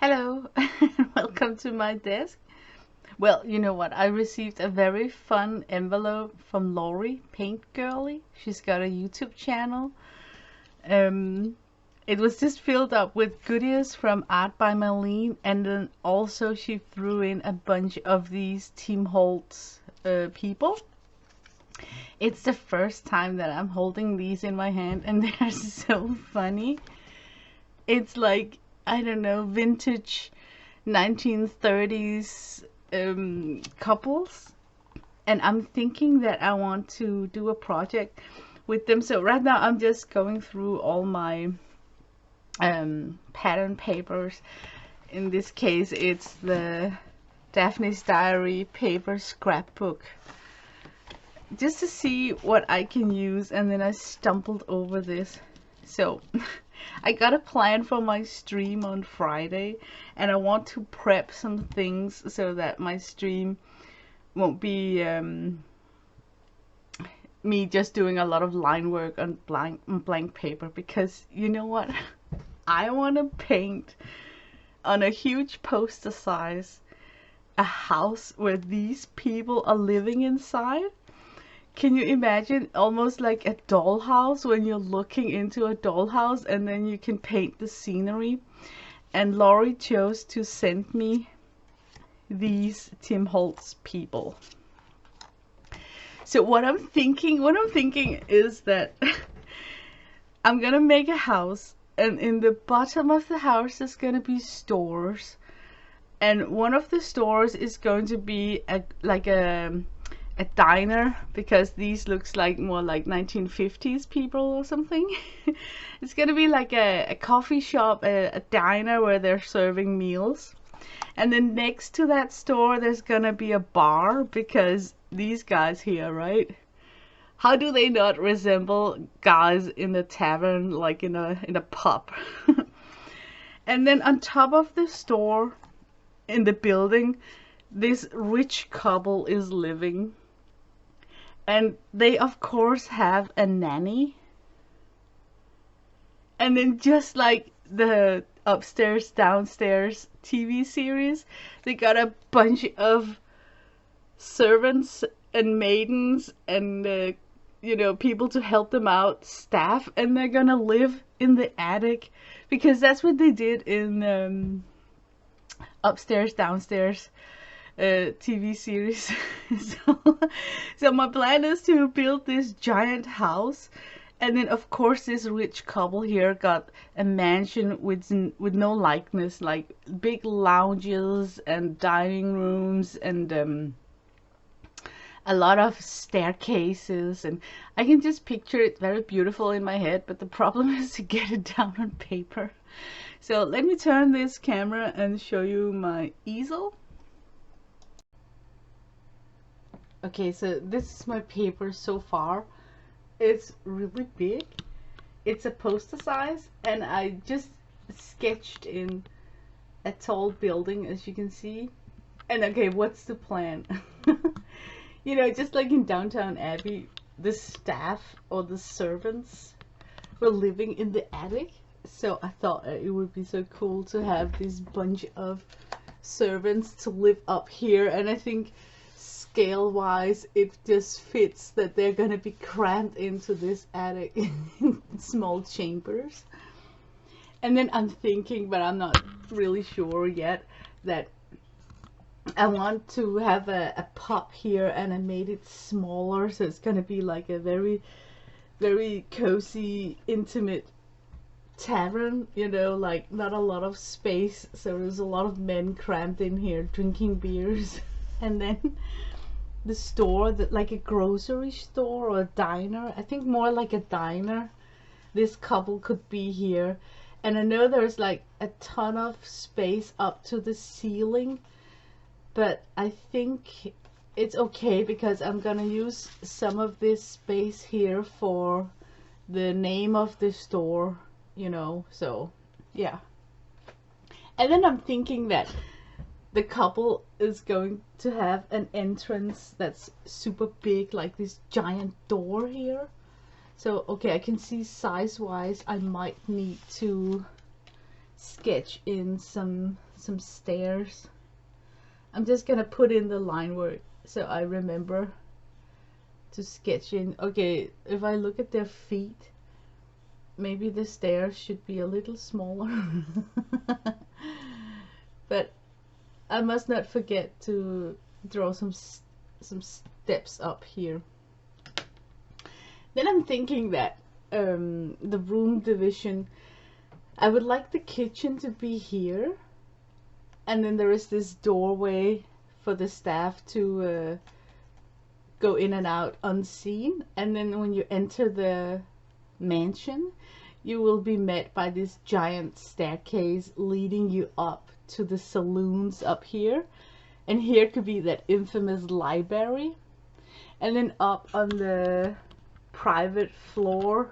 Hello, welcome to my desk. Well, you know what? I received a very fun envelope from Lori, Paint Girly. She's got a YouTube channel. Um, it was just filled up with goodies from Art by Marlene, and then also she threw in a bunch of these Team Holtz people. It's the first time that I'm holding these in my hand, and they're so funny. It's like, I don't know, vintage 1930s couples, and I'm thinking that I want to do a project with them. So right now I'm just going through all my pattern papers. In this case it's the Daphne's Diary paper scrapbook, just to see what I can use, and then I stumbled over this. So I got a plan for my stream on Friday, and I want to prep some things so that my stream won't be me just doing a lot of line work on blank paper, because you know what? I want to paint on a huge poster size a house where these people are living inside. Can you imagine, almost like a dollhouse, when you're looking into a dollhouse and then you can paint the scenery? And Laurie chose to send me these Tim Holtz people. So what I'm thinking is that I'm gonna make a house, and in the bottom of the house there's gonna be stores, and one of the stores is going to be a diner, because these looks like more like 1950s people or something. It's gonna be like a coffee shop, a diner where they're serving meals. And then next to that store there's gonna be a bar, because these guys here, right? How do they not resemble guys in a tavern, like in a pub? And then on top of the store, in the building, this rich couple is living. And they of course have a nanny. And then just like the upstairs downstairs TV series, they got a bunch of servants and maidens and you know, people to help them out, staff, and they're gonna live in the attic, because that's what they did in upstairs downstairs TV series. So my plan is to build this giant house, and then of course this rich couple here got a mansion with no likeness, like big lounges and dining rooms and a lot of staircases, and I can just picture it very beautiful in my head, but the problem is to get it down on paper. So let me turn this camera and show you my easel. Okay, so this is my paper so far. It's really big. It's a poster size, and I just sketched in a tall building, as you can see. And okay, what's the plan? You know, just like in Downton Abbey, the staff or the servants were living in the attic. So I thought it would be so cool to have this bunch of servants to live up here, and I think scale wise it just fits that they're gonna be crammed into this attic in small chambers. And then I'm thinking, but I'm not really sure yet, that I want to have a pub here, and I made it smaller, so it's gonna be like a very, very cozy, intimate tavern, you know, like not a lot of space, so there's a lot of men crammed in here drinking beers. And then the store, like a grocery store or a diner, I think more like a diner. This couple could be here, and I know there's like a ton of space up to the ceiling, but I think it's okay because I'm gonna use some of this space here for the name of the store, you know, so yeah. And then I'm thinking that the couple is going to have an entrance that's super big, like this giant door here. So okay, I can see size wise I might need to sketch in some some stairs. I'm just gonna put in the line work so I remember to sketch in. Okay, if I look at their feet, maybe the stairs should be a little smaller. But I must not forget to draw some steps up here. Then I'm thinking that the room division, I would like the kitchen to be here, and then there is this doorway for the staff to go in and out unseen, and then when you enter the mansion, you will be met by this giant staircase leading you up to the saloons up here, and here could be that infamous library, and then up on the private floor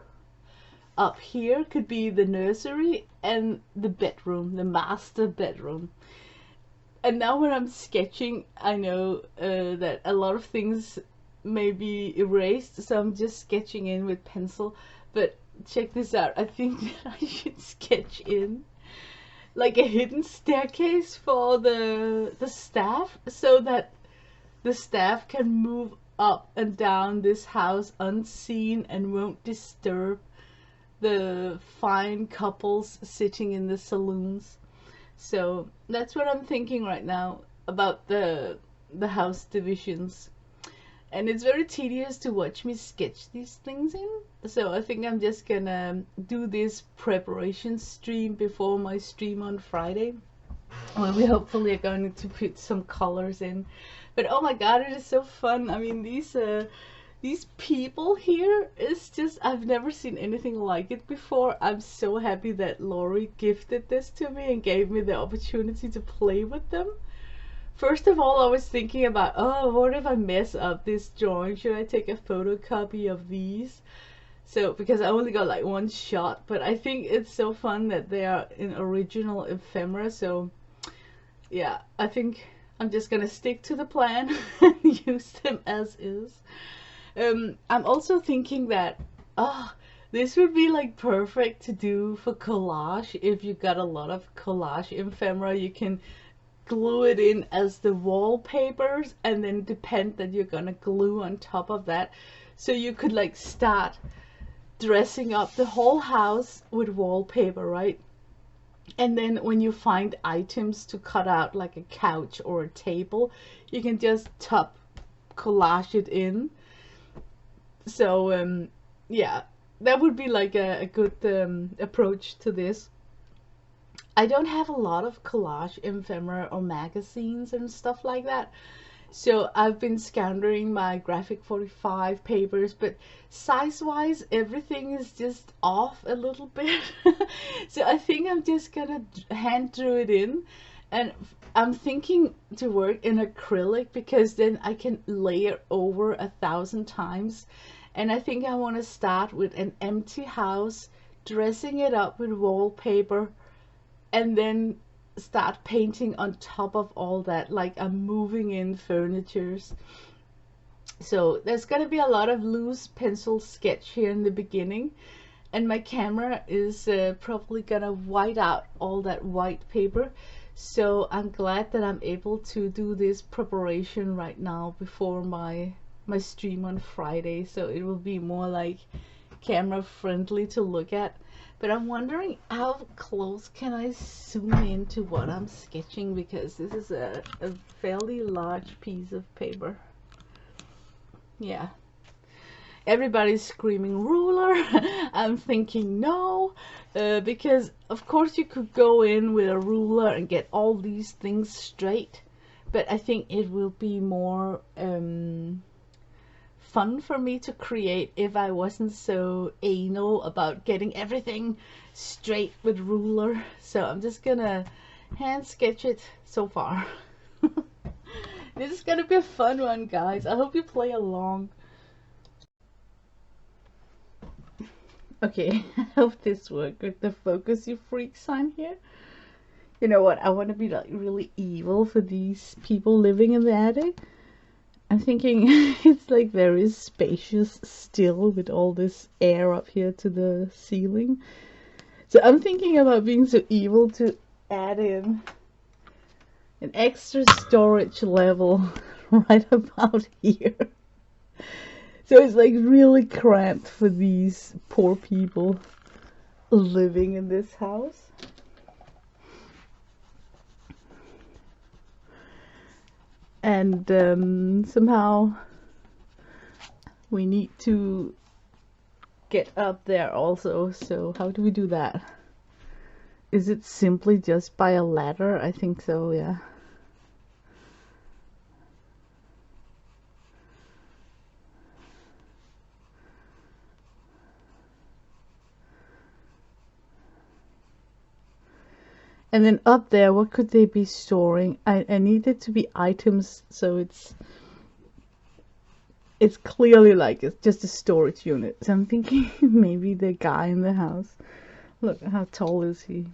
up here could be the nursery and the bedroom, the master bedroom. And now when I'm sketching, I know that a lot of things may be erased, so I'm just sketching in with pencil. But check this out, I think that I should sketch in like a hidden staircase for the staff, so that the staff can move up and down this house unseen and won't disturb the fine couples sitting in the saloons. So that's what I'm thinking right now about the house divisions. And it's very tedious to watch me sketch these things in. So I think I'm just gonna do this preparation stream before my stream on Friday, where we hopefully are going to put some colors in. But oh my god, it is so fun. I mean, these people here is just, I've never seen anything like it before. I'm so happy that Lori gifted this to me and gave me the opportunity to play with them. First of all, I was thinking about, oh, what if I mess up this drawing? Should I take a photocopy of these? So, because I only got like one shot, but I think it's so fun that they are in original ephemera. So yeah, I think I'm just gonna stick to the plan and use them as is. I'm also thinking that, this would be like perfect to do for collage. If you got a lot of collage ephemera, you can glue it in as the wallpapers, and then depend that you're gonna glue on top of that. So you could like start dressing up the whole house with wallpaper, right? And then when you find items to cut out, like a couch or a table, you can just top collage it in. So yeah, that would be like a good approach to this. I don't have a lot of collage ephemera or magazines and stuff like that, so I've been scoundering my graphic 45 papers, but size wise everything is just off a little bit. So I think I'm just gonna hand draw it in, and I'm thinking to work in acrylic because then I can layer over 1,000 times. And I think I want to start with an empty house, dressing it up with wallpaper, and then start painting on top of all that, like I'm moving in furnitures. So there's gonna be a lot of loose pencil sketch here in the beginning, and my camera is probably gonna white out all that white paper. So I'm glad that I'm able to do this preparation right now before my stream on Friday, so it will be more like camera friendly to look at. But I'm wondering how close can I zoom in to what I'm sketching, because this is a fairly large piece of paper. Yeah, everybody's screaming ruler. I'm thinking no, because of course you could go in with a ruler and get all these things straight, but I think it will be more fun for me to create if I wasn't so anal about getting everything straight with ruler. So I'm just gonna hand sketch it so far. This is gonna be a fun one, guys. I hope you play along. Okay, I hope this worked with the focus you freak sign here. You know what, I want to be like really evil for these people living in the attic. I'm thinking it's like very spacious still with all this air up here to the ceiling. So I'm thinking about being so evil to add in an extra storage level right about here. So it's like really cramped for these poor people living in this house. And somehow we need to get up there also. So how do we do that? Is it simply just by a ladder? I think so, yeah. And then up there, what could they be storing? I need it to be items, so it's clearly like it's just a storage unit. So I'm thinking maybe the guy in the house. Look, how tall is he?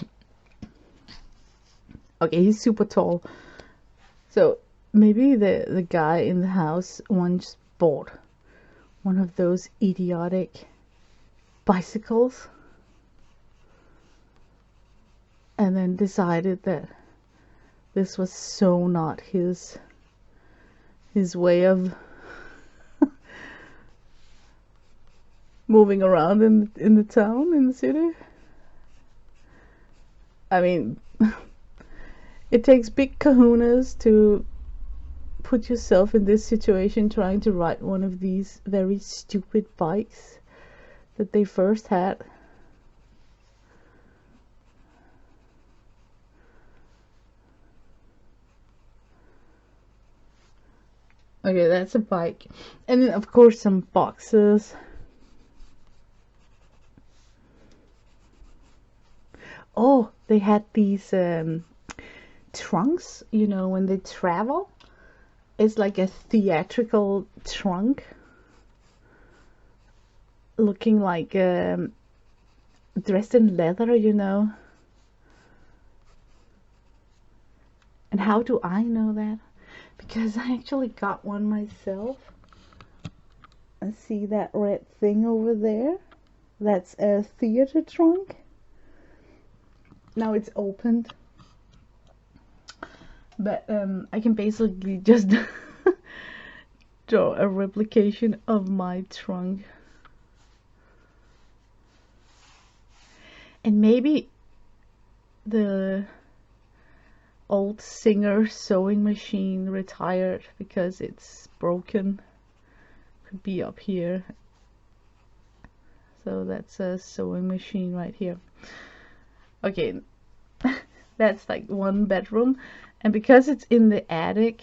Okay, he's super tall. So maybe the guy in the house once bought one of those idiotic bicycles and then decided that this was so not his way of moving around in the town, in the city. I mean, it takes big kahunas to put yourself in this situation, trying to ride one of these very stupid bikes that they first had. Okay, that's a bike. And then of course some boxes. Oh, they had these trunks, you know, when they travel. It's like a theatrical trunk, looking like dressed in leather, you know. And how do I know that? Because I actually got one myself. I see that red thing over there. That's a theater trunk. Now it's opened. But I can basically just draw a replication of my trunk. And maybe the old singer sewing machine retired because it's broken. Could be up here. So that's a sewing machine right here. Okay, that's like one bedroom. And because it's in the attic,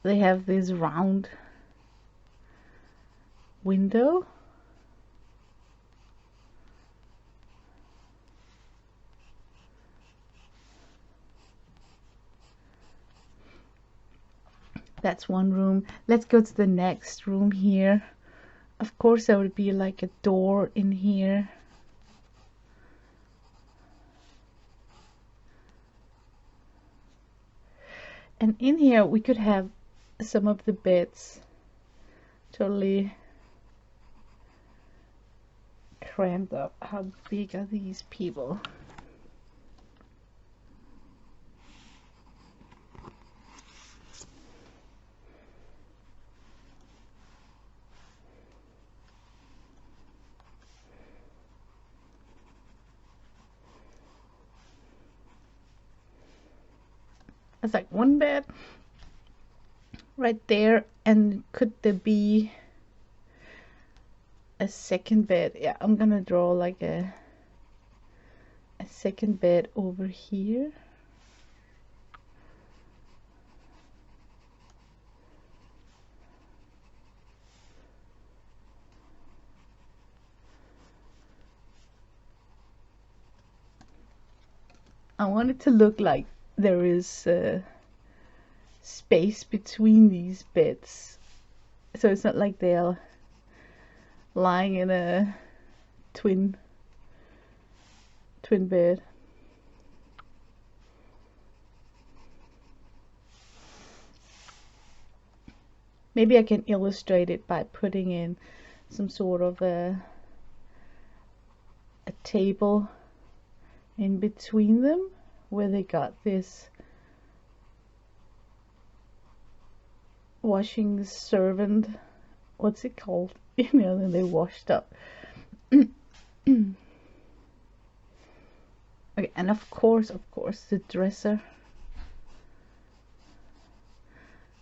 they have this round window. That's one room. Let's go to the next room here. Of course, there would be like a door in here. And in here we could have some of the beds totally crammed up. How big are these people? It's like one bed right there, and could there be a second bed? Yeah, I'm gonna draw like a second bed over here. I want it to look like there is space between these beds, so it's not like they're lying in a twin bed. Maybe I can illustrate it by putting in some sort of a table in between them, where they got this washing servant, what's it called? You know, then they washed up. Okay, and of course, the dresser.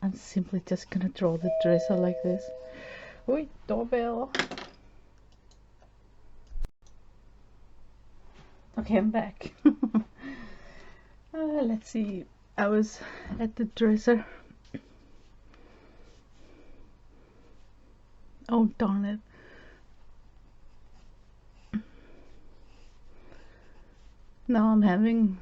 I'm simply just gonna draw the dresser like this. Wait, doorbell. Okay, I'm back. Let's see. I was at the dresser. Oh, darn it. Now I'm having...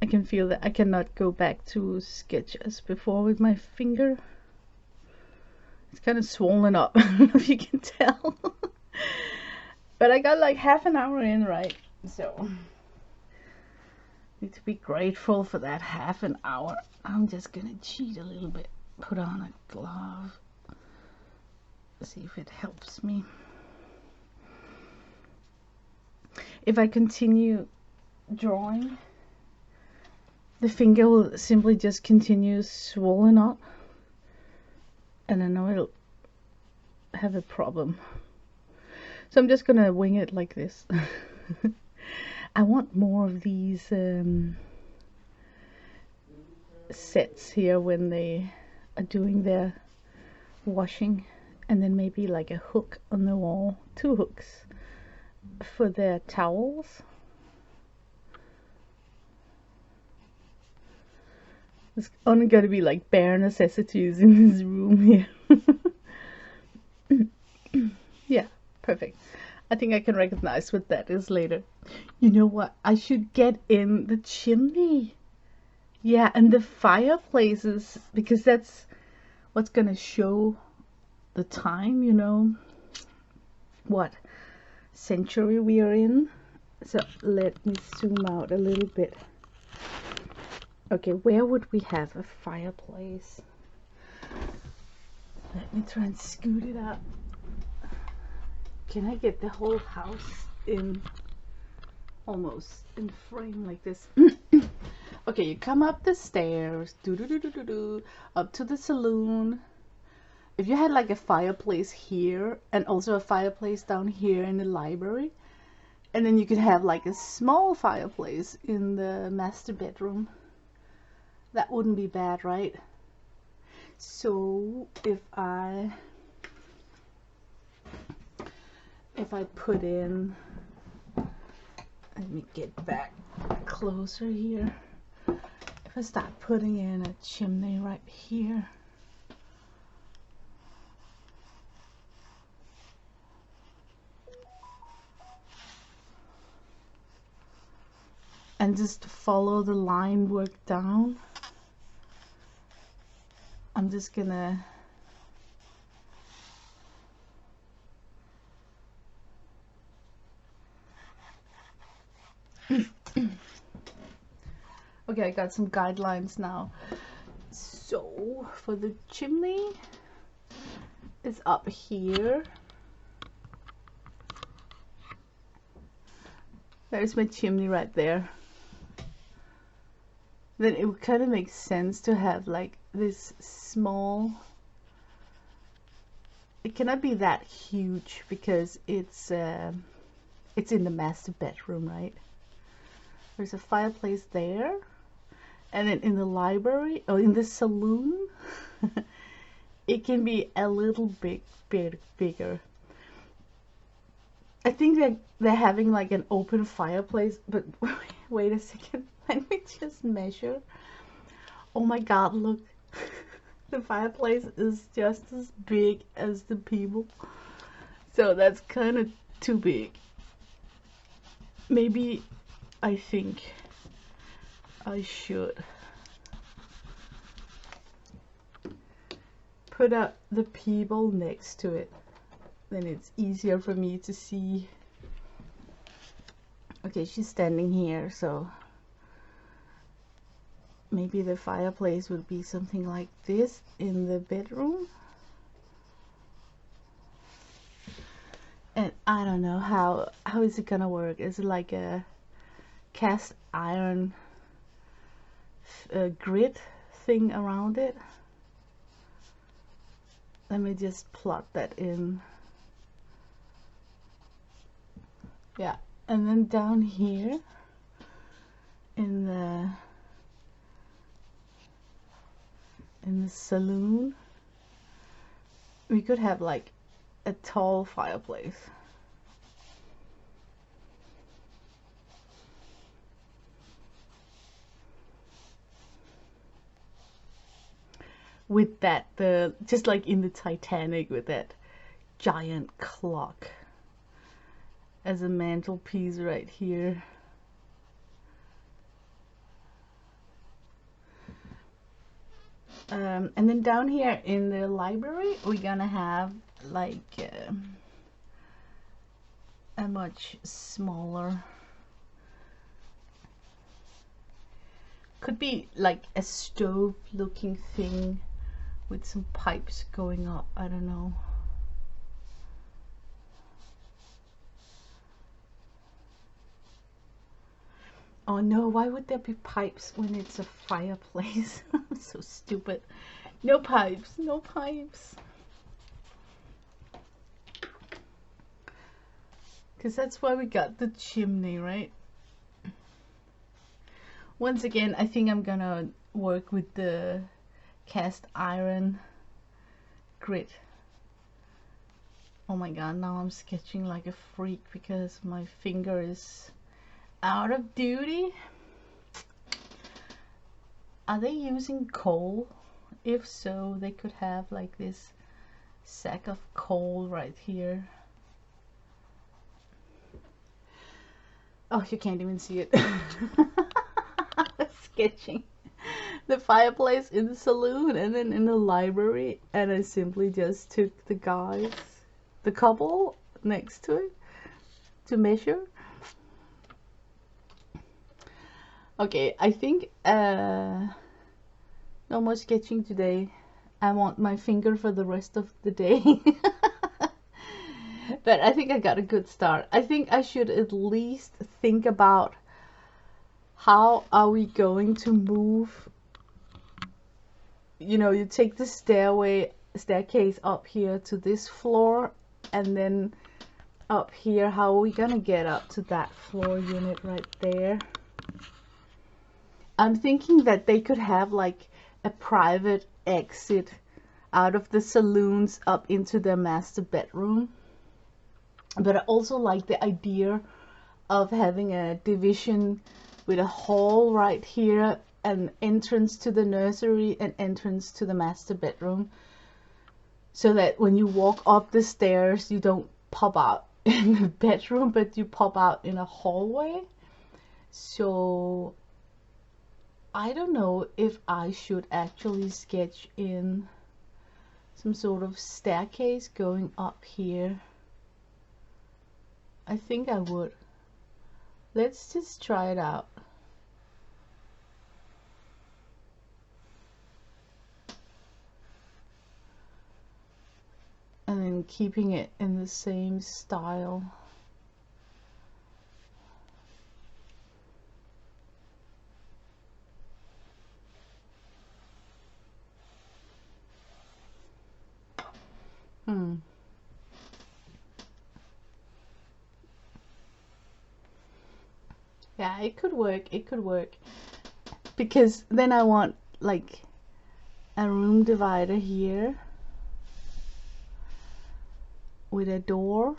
I can feel that I cannot go back to sketch as before with my finger. It's kind of swollen up, I don't know if you can tell. But I got like half an hour in, right? So, need to be grateful for that half an hour. I'm just gonna cheat a little bit. Put on a glove. See if it helps me. If I continue drawing, the finger will simply just continue swollen up, and I know it'll have a problem. So I'm just gonna wing it like this. I want more of these sets here when they are doing their washing, and then maybe like a hook on the wall, 2 hooks for their towels. It's only gonna be like bare necessities in this room here. Yeah, perfect. I think I can recognize what that is later. You know what? I should get in the chimney. Yeah, and the fireplaces, because that's what's gonna show the time, you know, what century we are in. So let me zoom out a little bit. Okay, where would we have a fireplace? Let me try and scoot it up. Can I get the whole house in almost in frame like this? Okay, you come up the stairs, up to the saloon. If you had like a fireplace here and also a fireplace down here in the library, and then you could have like a small fireplace in the master bedroom, that wouldn't be bad, right? So if I put in, let me get back closer here. If I start putting in a chimney right here, and just follow the line work down, I'm just gonna okay, I got some guidelines now. So for the chimney, it's up here. There's my chimney right there. Then it would kind of make sense to have like this small, it cannot be that huge because it's in the master bedroom, right? There's a fireplace there, and then in the library or in the saloon it can be a little bit bigger. I think that they're having like an open fireplace, but wait a second, let me just measure. Oh my god, look. The fireplace is just as big as the people, so that's kind of too big. Maybe I think I should put up the people next to it, then it's easier for me to see. Okay, she's standing here, so maybe the fireplace would be something like this in the bedroom. And I don't know how is it gonna work. Is it like a cast iron grid thing around it. Let me just plot that in. Yeah, and then down here in the saloon, we could have like a tall fireplace. With that, just like in the Titanic, with that giant clock as a mantelpiece right here. And then down here in the library, we're gonna have like a much smaller, could be like a stove looking thing with some pipes going up, I don't know. Oh no, why would there be pipes when it's a fireplace? So stupid. No pipes, no pipes. Because that's why we got the chimney, right? Once again, I think I'm gonna work with the cast iron grit. Oh my god, now I'm sketching like a freak because my finger is out of duty. Are they using coal? If so, they could have like this sack of coal right here. Oh, you can't even see it. Sketching the fireplace in the saloon and then in the library, and I simply just took the guys, the couple next to it to measure. Okay, I think no more sketching today. I want my finger for the rest of the day. But I think I got a good start. I think I should at least think about how are we going to move. You know, you take the staircase up here to this floor, and then up here, how are we gonna get up to that floor unit right there? I'm thinking that they could have like a private exit out of the saloons up into their master bedroom. But I also like the idea of having a division with a hall right here, an entrance to the nursery, an entrance to the master bedroom, so that when you walk up the stairs, you don't pop out in the bedroom, but you pop out in a hallway. So I don't know if I should actually sketch in some sort of staircase going up here. I think I would. Let's just try it out. And then keeping it in the same style. Yeah, it could work. It could work. Because then I want like a room divider here with a door.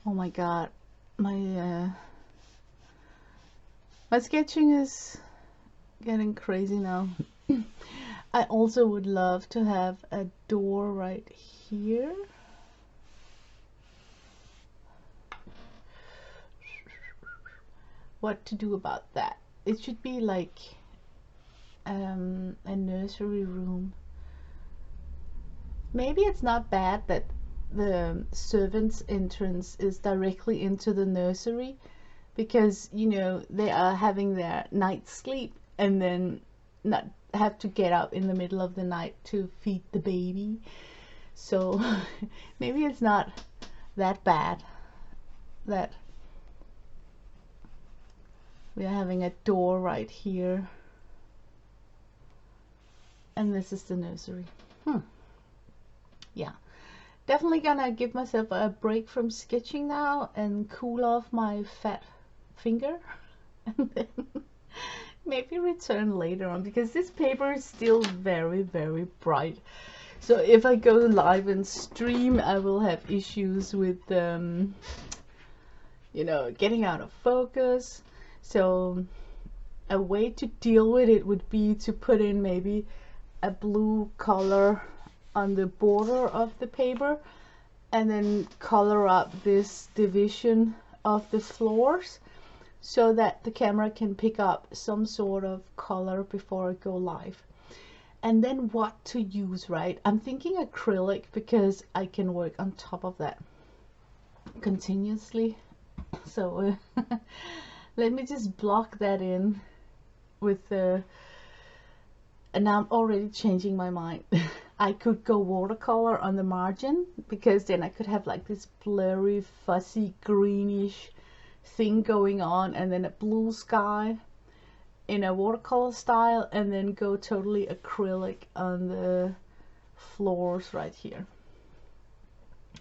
Oh my god, my sketching is getting crazy now. I also would love to have a door right here. What to do about that? It should be like a nursery room. Maybe it's not bad that the servants' entrance is directly into the nursery, because you know they are having their night sleep and then not have to get up in the middle of the night to feed the baby. So maybe it's not that bad that We're having a door right here. And this is the nursery. Yeah. Definitely gonna give myself a break from sketching now and cool off my fat finger. And then maybe return later on, because this paper is still very, very bright. So if I go live and stream, I will have issues with you know, getting out of focus. So a way to deal with it would be to put in maybe a blue color on the border of the paper, and then color up this division of the floors so that the camera can pick up some sort of color before I go live. And then what to use, right? I'm thinking acrylic because I can work on top of that continuously. So let me just block that in with the, and now I'm already changing my mind. I could go watercolor on the margin, because then I could have like this blurry, fuzzy, greenish thing going on, and then a blue sky in a watercolor style, and then go totally acrylic on the floors right here.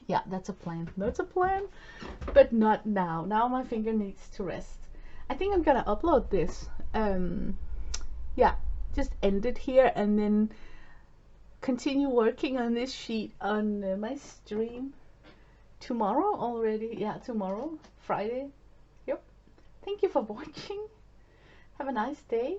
Yeah, that's a plan. That's a plan, but not now. Now my finger needs to rest. I think I'm gonna upload this. Yeah, just end it here and then continue working on this sheet on my stream tomorrow already. Yeah, tomorrow, Friday. Yep. Thank you for watching. Have a nice day.